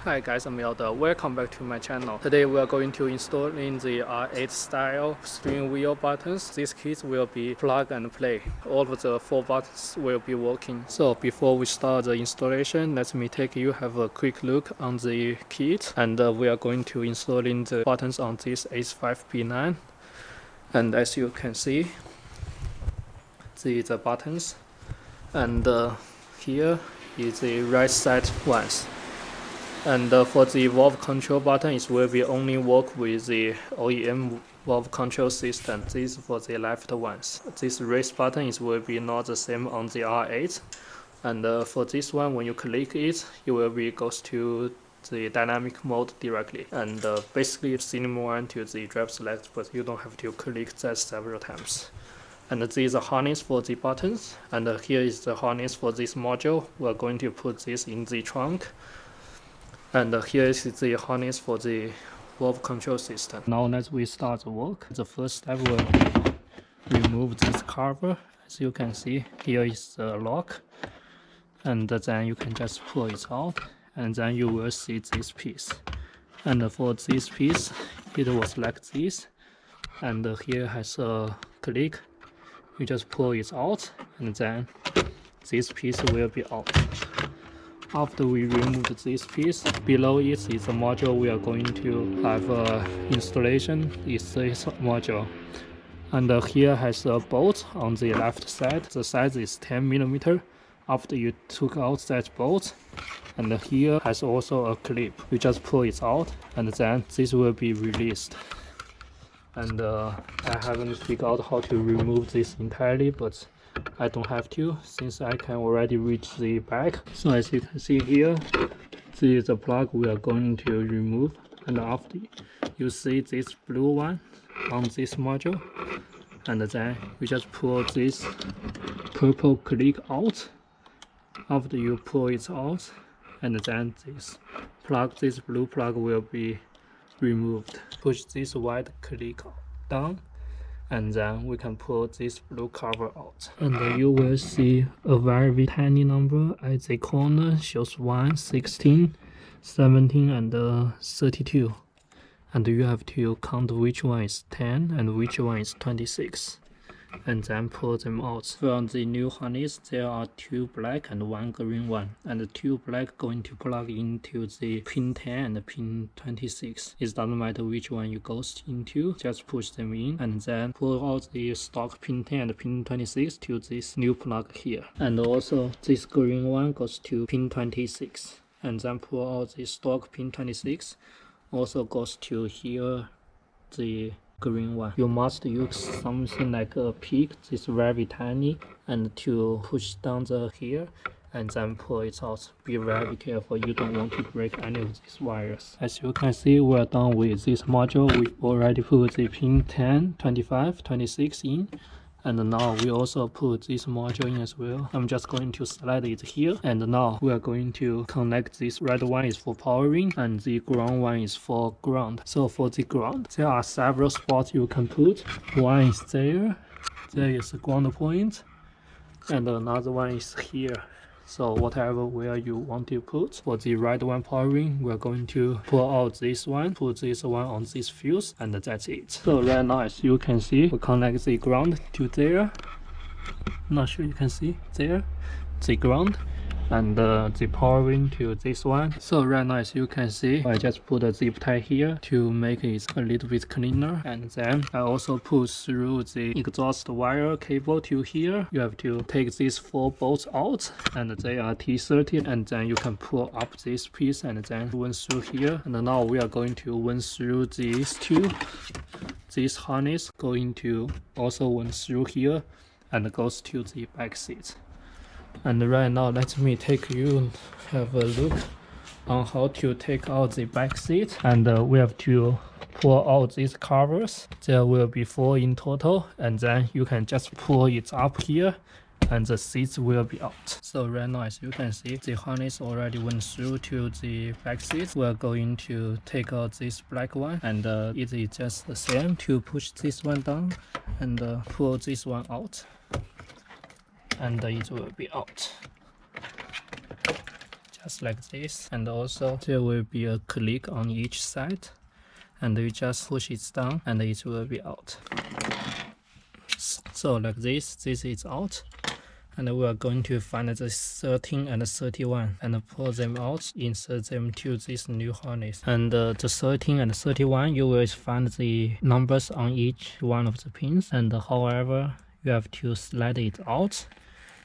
Hi guys, I'm Elder. Welcome back to my channel. Today we are going to install in the R8 style steering wheel buttons. These kits will be plug and play. All of the 4 buttons will be working. So before we start the installation, let me take you have a quick look on the kit. And we are going to install in the buttons on this H5P9. And as you can see, the buttons. And here is the right side ones. And for the valve control button, it will be only work with the OEM valve control system. This is for the left ones. This raise button will be not the same on the R8. And for this one, when you click it, it will be goes to the dynamic mode directly. And basically it's similar to the drive select, but you don't have to click that several times. And this is a harness for the buttons. And here is the harness for this module. We are going to put this in the trunk. And here is the harness for the valve control system. Now let we start the work. The first step will be remove this cover. As you can see, here is the lock. And then you can just pull it out. And then you will see this piece. And for this piece, it was like this. And here has a click. You just pull it out. And then this piece will be out. After we remove this piece, below it is the module we are going to have installation. Is this module, and here has a bolt on the left side. The size is 10 mm. After you took out that bolt, and here has also a clip. You just pull it out, and then this will be released. And I haven't figured out how to remove this entirely, but I don't have to, since I can already reach the back. So as you can see here, this is the plug we are going to remove. And after you see this blue one on this module, and then you just pull this purple click out. After you pull it out, and then this blue plug will be removed. Push this white click down, and then we can pull this blue cover out. And you will see a very tiny number at the corner, shows 1, 16, 17, and 32. And you have to count which one is 10 and which one is 26. And then pull them out. From the new harness, there are 2 black and 1 green one. And the 2 black going to plug into the pin 10 and pin 26. It doesn't matter which one you go into, just push them in and then pull out the stock pin 10 and pin 26 to this new plug here. And also this green one goes to pin 26. And then pull out the stock pin 26. Also goes to here, the green one. You must use something like a pick, this very tiny, and to push down the here and then pull it out. Be very careful, you don't want to break any of these wires. As you can see, we are done with this module. We already put the pin 10, 25, 26 in. And now we also put this module in as well. I'm just going to slide it here. And now we are going to connect this red one is for powering and the ground one is for ground. So for the ground, there are several spots you can put. One is there. There is a ground point. And another one is here. So whatever where you want to put. For the right one powering, we're going to pull out this one, put this one on this fuse, and that's it. So right now, as you can see, we connect the ground to there. Not sure you can see there, the ground, and the powering to this one. So right now, as you can see, I just put a zip tie here to make it a little bit cleaner. And then I also put through the exhaust wire cable to here. You have to take these 4 bolts out, and they are T30, and then you can pull up this piece and then run through here. And now we are going to run through these 2. This harness going to also run through here and goes to the back seat. And right now, let me take you have a look on how to take out the back seat. And we have to pull out these covers. There will be 4 in total, and then you can just pull it up here and the seats will be out. So right now, as you can see, the harness already went through to the back seat. We're going to take out this black one, and it is just the same to push this one down and pull this one out. And it will be out. just like this, and also there will be a click on each side, and you just push it down and it will be out. So like this is out, and we are going to find the 13 and 31 and pull them out, insert them to this new harness. And the 13 and 31, you will find the numbers on each one of the pins, and however you have to slide it out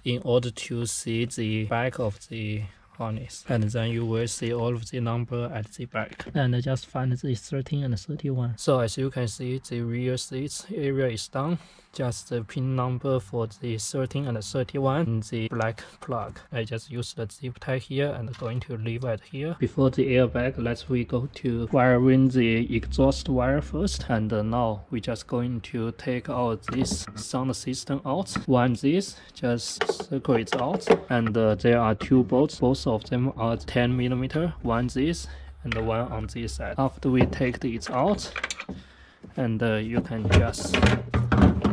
in order to see the back of the harness, and then you will see all of the number at the back, and just find the 13 and 31. So as you can see, the rear seats area is done, just the pin number for the 13 and 31 in the black plug. I just use the zip tie here and going to leave it here. Before the airbag, let's we go to wiring the exhaust wire first, and now we just going to take out this sound system out. One this, just circle it out, and there are two bolts, both of them are 10mm, one this and one on this side. After we take it out, and you can just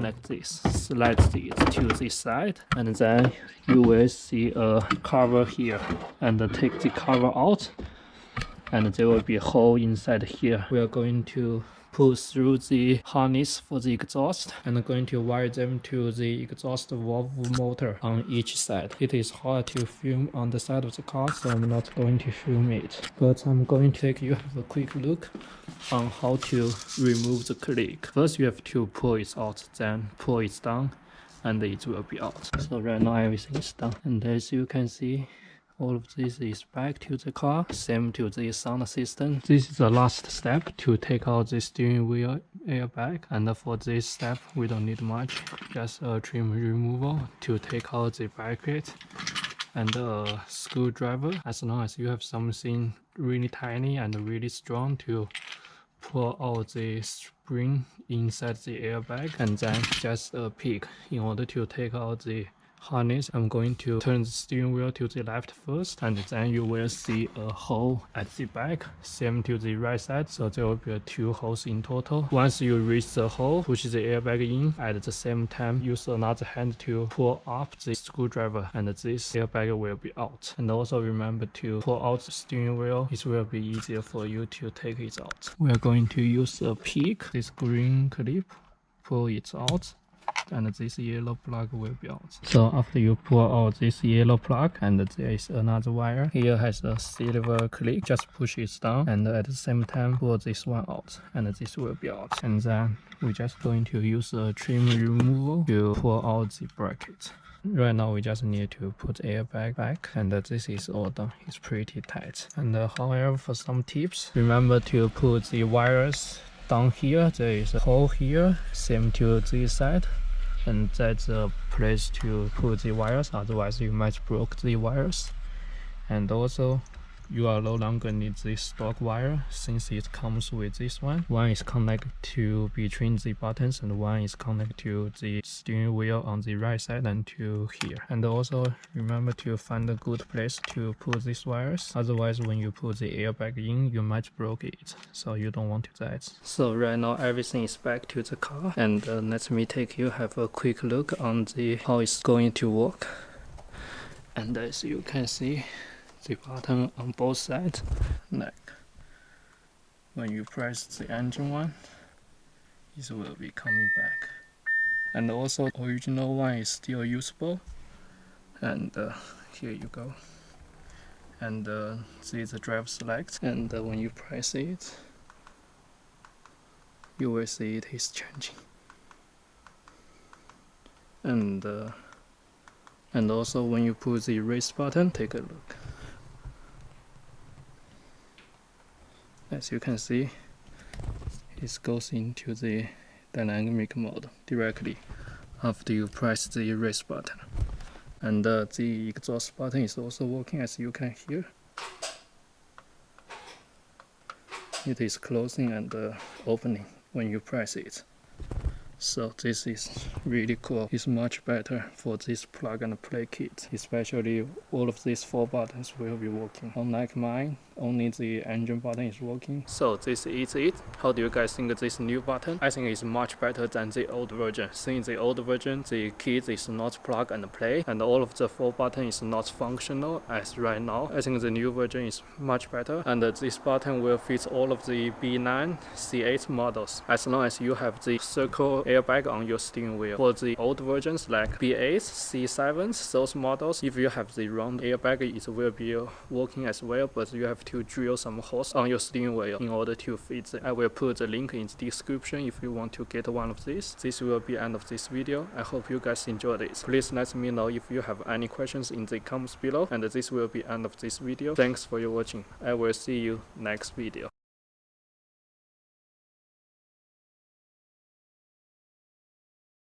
like this, slide it to this side, and then you will see a cover here, and take the cover out, and there will be a hole inside here. We are going to push through the harness for the exhaust, and going to wire them to the exhaust valve motor on each side. It is hard to film on the side of the car, so I'm not going to film it, but I'm going to take you have a quick look on how to remove the click. First you have to pull it out, then pull it down, and it will be out. So right now everything is done, and as you can see, all of this is back to the car, same to the sound system. This is the last step to take out the steering wheel airbag, and for this step we don't need much, just a trim removal to take out the bracket and a screwdriver, as long as you have something really tiny and really strong to pull out the spring inside the airbag, and then just a pick in order to take out the harness. I'm going to turn the steering wheel to the left first, and then you will see a hole at the back, same to the right side, so there will be two holes in total. Once you reach the hole, push the airbag in, at the same time use another hand to pull up the screwdriver, and this airbag will be out. And also remember to pull out the steering wheel, it will be easier for you to take it out. We are going to use a pick, this green clip, pull it out, and this yellow plug will be out. So after you pull out this yellow plug, and there is another wire here has a silver clip, just push it down, and at the same time pull this one out, and this will be out. And then we're just going to use a trim removal to pull out the bracket. Right now we just need to put airbag back, and this is all done. It's pretty tight. And however, for some tips, remember to put the wires down here. There is a hole here, same to this side, and that's a place to put the wires, otherwise you might break the wires. And also you are no longer need this stock wire, since it comes with this one. One is connected to between the buttons, and one is connected to the steering wheel on the right side and to here. And also remember to find a good place to put these wires, otherwise when you put the airbag in you might break it, so you don't want to do that. So right now everything is back to the car, and let me take you have a quick look on the how it's going to work. And as you can see, the button on both sides, like when you press the engine one, it will be coming back, and also original one is still usable. And here you go, and see the drive select, and when you press it you will see it is changing. And also when you push the race button, take a look. As you can see, it goes into the dynamic mode directly after you press the race button. And the exhaust button is also working, as you can hear. It is closing and opening when you press it. So this is really cool. It's much better for this plug and play kit, especially all of these 4 buttons will be working. Unlike mine, only the engine button is working. So this is it. How do you guys think this new button? I think it's much better than the old version. Since the old version, the keys is not plug and play, and all of the 4 button is not functional as right now. I think the new version is much better, and this button will fit all of the B9, C8 models, as long as you have the circle airbag on your steering wheel. For the old versions like B8, C7s, those models, if you have the round airbag, it will be working as well, but you have to drill some holes on your steering wheel in order to fit it. I will put the link in the description if you want to get one of these. This will be end of this video. I hope you guys enjoyed it. Please let me know if you have any questions in the comments below, and this will be end of this video. Thanks for your watching. I will see you next video.